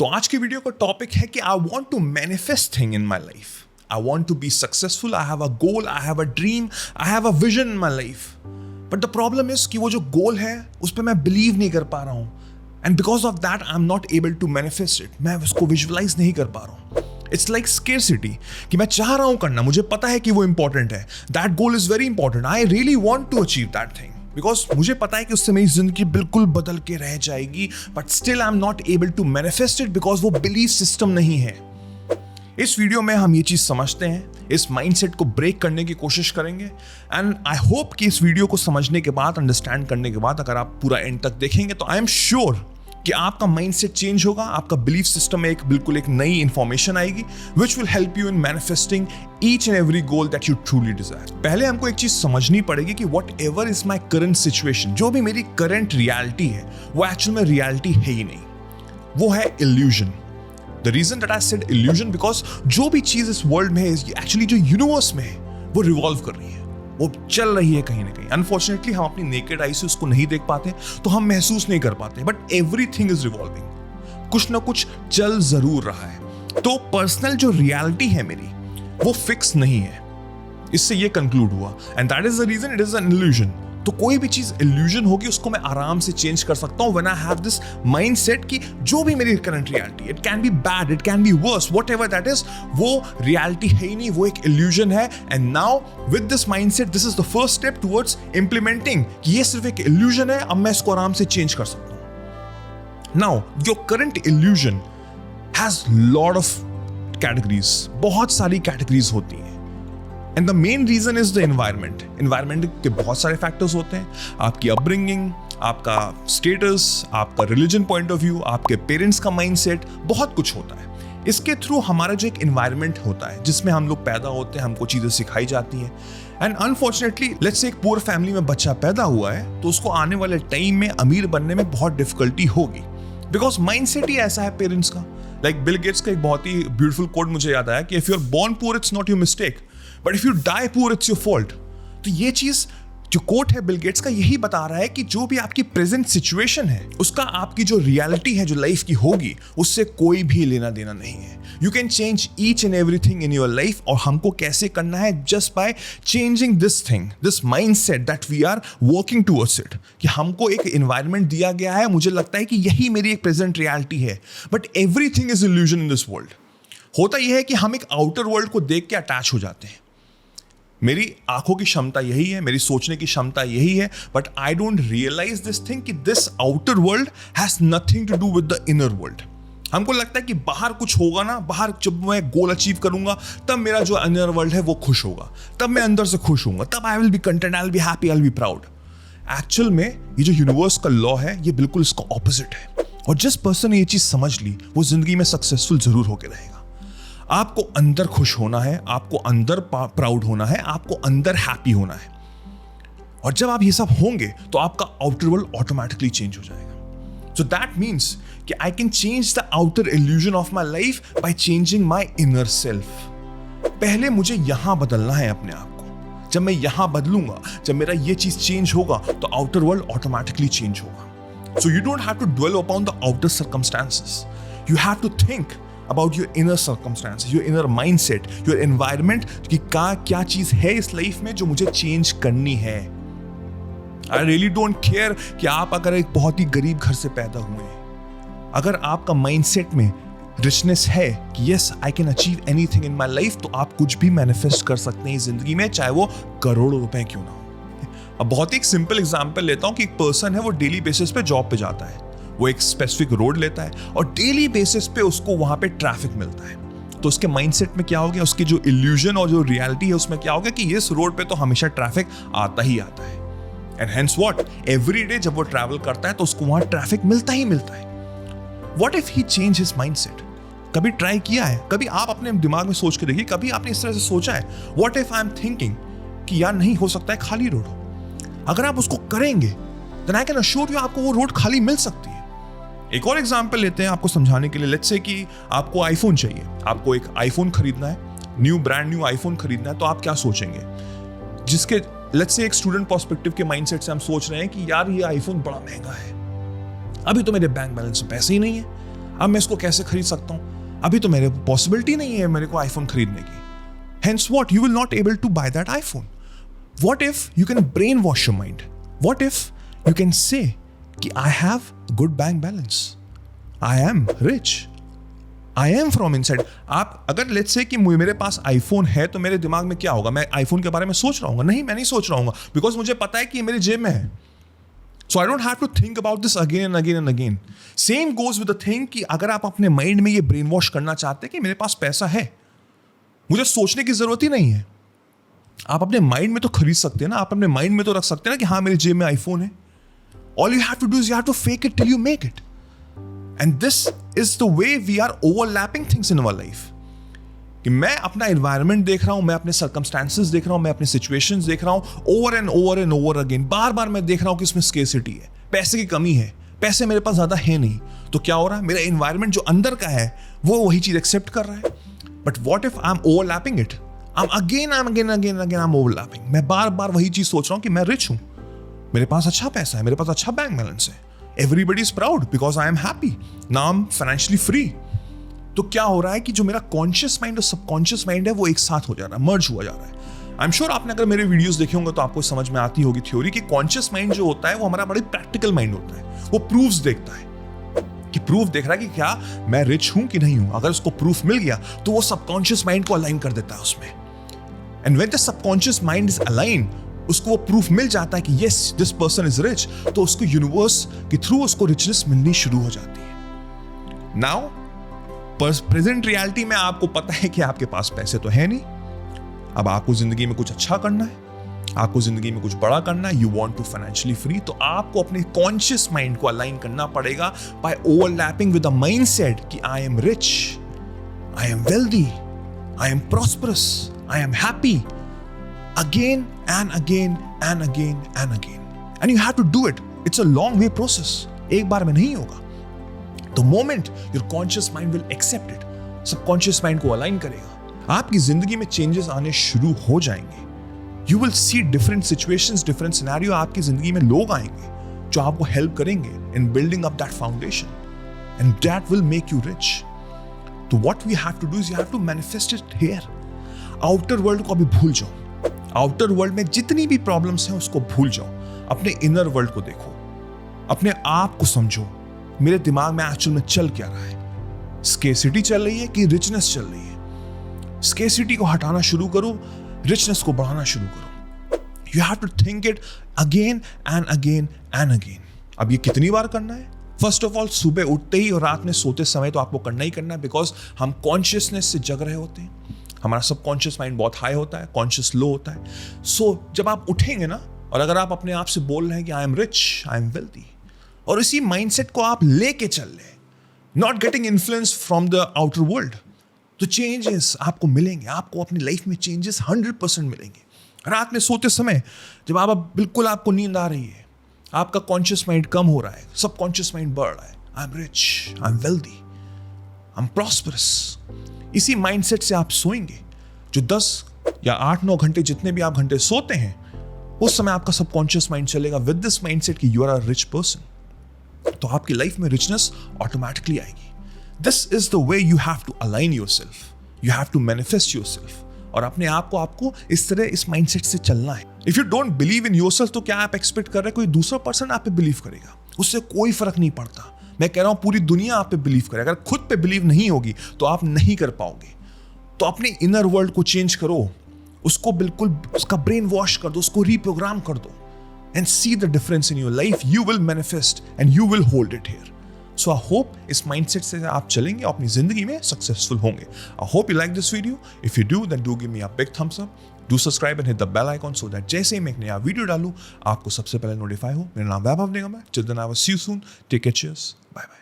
तो आज की वीडियो का टॉपिक है कि I want to manifest thing in my life. I want to be successful. I have a goal, I have a dream, I have a vision in my life. But the problem is कि वो जो गोल है उस पर मैं believe नहीं कर पा रहा हूं. And because of that I am not able to manifest it. मैं उसको विजुअलाइज नहीं कर पा रहा हूं. इट्स लाइक स्केर्सिटी कि मैं चाह रहा हूं करना, मुझे पता है कि वो इंपॉर्टेंट है. That goal is very important. I really want to achieve that thing because मुझे पता है कि उससे मेरी जिंदगी बिल्कुल बदल के रह जाएगी. But still I am not able to manifest it because वो बिलीफ सिस्टम नहीं है. इस वीडियो में हम ये चीज समझते हैं, इस माइंडसेट को ब्रेक करने की कोशिश करेंगे. एंड आई होप कि इस वीडियो को समझने के बाद, अंडरस्टैंड करने के बाद, अगर आप पूरा एंड तक देखेंगे तो आई एम श्योर कि आपका माइंडसेट चेंज होगा. आपका बिलीफ सिस्टम में बिल्कुल एक नई इंफॉर्मेशन आएगी which will help you in manifesting each and every goal that you truly desire. पहले हमको एक चीज समझनी पड़ेगी कि what ever is my current situation, जो भी मेरी करंट रियलिटी है वो एक्चुअल में रियलिटी है ही नहीं, वो है illusion. The reason that I said illusion because जो भी चीज इस वर्ल्ड में है, एक्चुअली जो यूनिवर्स में है वो रिवॉल्व कर रही है, वो चल रही है कहीं ना कहीं. अनफॉर्चुनेटली हम अपनी नेकेड आई से उसको नहीं देख पाते, तो हम महसूस नहीं कर पाते. But everything is revolving. कुछ ना कुछ चल जरूर रहा है. तो पर्सनल जो रियलिटी है मेरी वो फिक्स नहीं है. इससे ये कंक्लूड हुआ and that is the reason it is an illusion. तो कोई भी चीज इल्यूजन होगी उसको मैं आराम से चेंज कर सकता हूं when I have this mindset कि जो भी मेरी current reality, it can be bad, it can be verse, whatever that is, वो रियलिटी है ही नहीं, वो एक इल्यूजन है. And now with this mindset this is the first step towards implementing कि ये सिर्फ एक इल्यूजन है, अब मैं इसको आराम से चेंज कर सकता हूं. Now your current illusion has lot of categories, बहुत सारी कैटेगरीज होती हैं. And the main reason is the environment. Environment के बहुत सारे फैक्टर्स होते हैं. आपकी अपब्रिंगिंग, आपका स्टेटस, आपका रिलीजन पॉइंट ऑफ व्यू, आपके पेरेंट्स का माइंडसेट, बहुत कुछ होता है. इसके थ्रू हमारा जो एक एनवायरमेंट होता है जिसमें हम लोग पैदा होते हैं, हमको चीजें सिखाई जाती हैं. एंड अनफॉर्चुनेटली लेट्स से एक पुअर फैमिली में बच्चा पैदा हुआ है तो उसको आने वाले टाइम में अमीर बनने में बहुत डिफिकल्टी होगी बिकॉज माइंडसेट ही ऐसा है पेरेंट्स का. लाइक बिल गेट्स का एक बहुत ही ब्यूटीफुल कोट मुझे याद आया कि if you are born poor it's not your mistake, but if you die poor it's your fault. तो ये चीज जो कोट है बिल गेट्स का, यही बता रहा है कि जो भी आपकी प्रेजेंट सिचुएशन है उसका आपकी जो रियलिटी है, जो लाइफ की होगी, उससे कोई भी लेना देना नहीं है. You can change each and everything in your life. और हमको कैसे करना है? Just by changing this thing, this mindset that we are working towards it. कि हमको एक एनवायरनमेंट दिया गया है, मुझे लगता है कि यही मेरी एक प्रेजेंट रियलिटी है, but everything is illusion in this world. होता यह है कि हम एक आउटर वर्ल्ड को देख के अटैच हो जाते हैं. मेरी आंखों की क्षमता यही है, मेरी सोचने की क्षमता यही है, but I don't realize this thing कि this outer world has nothing to do with the inner world. हमको लगता है कि बाहर कुछ होगा ना, बाहर जब मैं गोल अचीव करूंगा तब मेरा जो इनर वर्ल्ड है वो खुश होगा, तब मैं अंदर से खुश होऊंगा, तब I will be content, I will be happy, I will be proud. Actual में ये जो यूनिवर्स का लॉ है ये बिल्कुल इसका ऑपोजिट है. और जिस पर्सन ने ये चीज समझ ली वो जिंदगी में सक्सेसफुल जरूर होकर रहेगा. आपको अंदर खुश होना है, आपको अंदर प्राउड होना है, आपको अंदर हैप्पी होना है. और जब आप ये सब होंगे तो आपका आउटर वर्ल्ड ऑटोमेटिकली चेंज हो जाएगा. सो दैट मीन्स कि I can change the outer illusion of my life by changing my inner self. पहले मुझे यहां बदलना है अपने आप को. जब मैं यहां बदलूंगा, जब मेरा ये चीज चेंज होगा तो आउटर वर्ल्ड ऑटोमेटिकली चेंज होगा. So you don't have to dwell upon the outer circumstances. You have to think about your inner circumstances, your inner mindset, your environment, कि क्या चीज है इस लाइफ में जो मुझे चेंज करनी है. I really don't care कि आप अगर एक बहुत ही गरीब घर से पैदा हुए हैं, अगर आपका माइंडसेट में रिचनेस है कि yes I can achieve anything in my life, तो आप कुछ भी मैनिफेस्ट कर सकते हैं जिंदगी में, चाहे वो करोड़ों रुपए क्यों ना हो. अब बहुत ही एक सिंपल एग्जाम्पल लेता हूं कि एक पर्सन है, वो डेली बेसिस पे जॉब पे जाता है, वो एक स्पेसिफिक रोड लेता है और डेली बेसिस पे उसको वहां पे ट्रैफिक मिलता है. तो उसके माइंडसेट में क्या हो गया, उसकी जो इल्यूजन और जो रियलिटी है उसमें क्या हो गया कि इस रोड पे तो हमेशा ट्रैफिक आता ही आता है. And hence what, every day जब वो ट्रैवल करता है तो उसको वहां ट्रैफिक मिलता ही मिलता है. What if he change his mindset? कभी ट्राई किया है? कभी आप अपने दिमाग में सोच के देखिए, कभी आपने इस तरह से सोचा है what if I am thinking कि यार नहीं हो सकता है खाली रोड हो. अगर आप उसको करेंगे then I can assure you आपको वो रोड खाली मिल सकती है. एक और एग्जांपल लेते हैं आपको समझाने के लिए. लेट्स से कि आपको आईफोन चाहिए, आपको एक आईफोन खरीदना है, न्यू ब्रांड न्यू आईफोन खरीदना है, तो आप क्या सोचेंगे? जिसके लेट्स से एक स्टूडेंट पर्सपेक्टिव के माइंडसेट से हम सोच रहे हैं कि यार ये आईफोन बड़ा महंगा है, अभी तो मेरे बैंक बैलेंस में पैसे ही नहीं है, अब मैं इसको कैसे खरीद सकता हूँ? अभी तो मेरे पॉसिबिलिटी नहीं है मेरे को आईफोन खरीदने की। Hence what? You will not able to buy that iPhone. What if you can brainwash your mind? What if you can say कि I have good bank balance, I am rich, I am from inside. आप अगर let's say कि मेरे पास iPhone है तो मेरे दिमाग में क्या होगा? मैं आईफोन के बारे में सोच रहा हूँ? नहीं, मैं नहीं सोच रहा हूँ, बिकॉज मुझे पता है कि ये मेरे जेब में है. So I don't have to think about this again and again and again. Same goes with the thing कि अगर आप अपने माइंड में ये ब्रेन वॉश करना चाहते हैं कि मेरे पास पैसा है, मुझे सोचने की जरूरत ही नहीं है. आप अपने माइंड में तो खरीद सकते हैं ना, आप अपने माइंड में तो रख सकते हैं ना कि हाँ मेरे जेब में आईफोन है. All you have to do is you have to fake it till you make it. And this is the way we are overlapping things in our life. कि मैं अपना एनवायरनमेंट देख रहा हूं, मैं अपने सर्कमस्टेंसेस देख रहा हूं, मैं अपनी सिचुएशंस देख रहा हूं, over and over and over again. बार बार मैं देख रहा हूं कि इसमें स्केर्सिटी है, पैसे की कमी है, पैसे मेरे पास ज्यादा है नहीं. तो क्या हो रहा है? मेरा एनवायरनमेंट जो अंदर का है वो वही चीज एक्सेप्ट कर रहा है. But what if I am overlapping it? I am overlapping. मैं बार बार वही चीज सोच रहा हूं कि मैं रिच हूं, मेरे पास अच्छा पैसा है, मेरे पास अच्छा बैंक बैलेंस है, everybody is proud because I am happy, now I am financially free. तो क्या हो रहा है कि जो मेरा कॉन्शियस माइंड और सबकॉन्शियस माइंड है वो एक साथ हो जा रहा है, मर्ज हुआ जा रहा है. आई एम श्योर आपने अगर मेरे वीडियोस देखे होंगे तो आपको समझ में आती होगी थ्योरी कि कॉन्शियस माइंड जो होता है वो हमारा बड़ी प्रैक्टिकल माइंड होता है. वो प्रूफ्स देखता है कि प्रूफ देख रहा है कि क्या मैं रिच हूं कि नहीं हूं. अगर उसको प्रूफ मिल गया तो वो सबकॉन्शियस माइंड को अलाइन कर देता है उसमें. And when the subconscious mind is align, उसको वो प्रूफ मिल जाता है कि yes this person is rich, तो उसको यूनिवर्स के थ्रू उसको रिचनेस मिलनी शुरू हो जाती है. नाउ प्रेजेंट रियलिटी में आपको पता है कि आपके पास पैसे तो है नहीं. अब आपको जिंदगी में कुछ अच्छा करना है, आपको जिंदगी में कुछ बड़ा करना है, you want to financially free. तो आपको अपने कॉन्शियस माइंड को अलाइन करना पड़ेगा by overlapping with the mindset कि I am rich, I am wealthy, I am prosperous, I am happy, again and again and again and again. And you have to do it. It's a long way process, एक बार में नहीं होगा. The moment your conscious mind will accept it, subconscious mind को align करेगा, आपकी जिंदगी में चेंजेस आने शुरू हो जाएंगे. You will see different situations, different scenario. आपकी जिंदगी में लोग आएंगे जो आपको हेल्प करेंगे in building up that foundation, and that will make you rich. तो what we have to do is you have to manifest it here. Outer world को अभी भूल जाओ. Outer world में जितनी भी प्रॉब्लम्स हैं उसको भूल जाओ. अपने इनर वर्ल्ड को देखो, अपने आप को समझो. मेरे दिमाग में एक्चुअल में चल क्या रहा है? स्केर्सिटी चल रही है कि रिचनेस चल रही है? स्केर्सिटी को हटाना शुरू करो, रिचनेस को बढ़ाना शुरू करो. You have to think it again and again and again. अब ये कितनी बार करना है? फर्स्ट ऑफ ऑल सुबह उठते ही और रात में सोते समय तो आपको करना ही करना है, बिकॉज हम कॉन्शियसनेस से जग रहे होते हैं. हमारा सबकॉन्शियस माइंड बहुत हाई होता है, कॉन्शियस लो होता है. सो जब आप उठेंगे ना, और अगर आप अपने आप से बोल रहे हैं कि I am rich, I am wealthy, और इसी माइंडसेट को आप लेके चल रहे, not getting influence from the outer world, तो चेंजेस आपको मिलेंगे. आपको अपनी लाइफ में चेंजेस 100% मिलेंगे. रात में सोते समय जब आप बिल्कुल आपको नींद आ रही है, आपका कॉन्शियस माइंड कम हो रहा है, सब कॉन्शियस माइंड बढ़ रहा है. आई am rich, I am wealthy, I am prosperous. इसी माइंडसेट से आप सोएंगे. जो 10 या 8-9 घंटे जितने भी आप घंटे सोते हैं, उस समय आपका सबकॉन्शियस माइंड चलेगा विद दिस माइंडसेट कि you are a rich person. तो आपकी लाइफ में रिचनेस ऑटोमेटिकली आएगी. This is the way you have to align yourself, you have to manifest yourself. और अपने आप को आपको इस तरह इस माइंडसेट से चलना है. If you don't believe in yourself, तो क्या आप एक्सपेक्ट कर रहे हैं कोई दूसरा पर्सन आप पे बिलीव करेगा? उससे कोई फर्क नहीं पड़ता. मैं कह रहा हूं पूरी दुनिया आप पे बिलीव करे. अगर खुद पे बिलीव नहीं होगी तो आप नहीं कर पाओगे. तो अपने इनर वर्ल्ड को चेंज करो, उसको बिल्कुल उसका ब्रेन वॉश कर दो, उसको रीप्रोग्राम कर दो. And see the difference in your life. You will manifest and you will hold it here. So I hope इस mindset से आप चलेंगे और अपनी जिंदगी में successful होंगे. I hope you like this video. If you do, then do give me a big thumbs up. Do subscribe and hit the bell icon so that जैसे ही मैं एक नया वीडियो डालूं आपको सबसे पहले नोटिफाई हो. मेरा नाम वैभव निगम है. Till then I will see you soon. Take care. Cheers. Bye bye.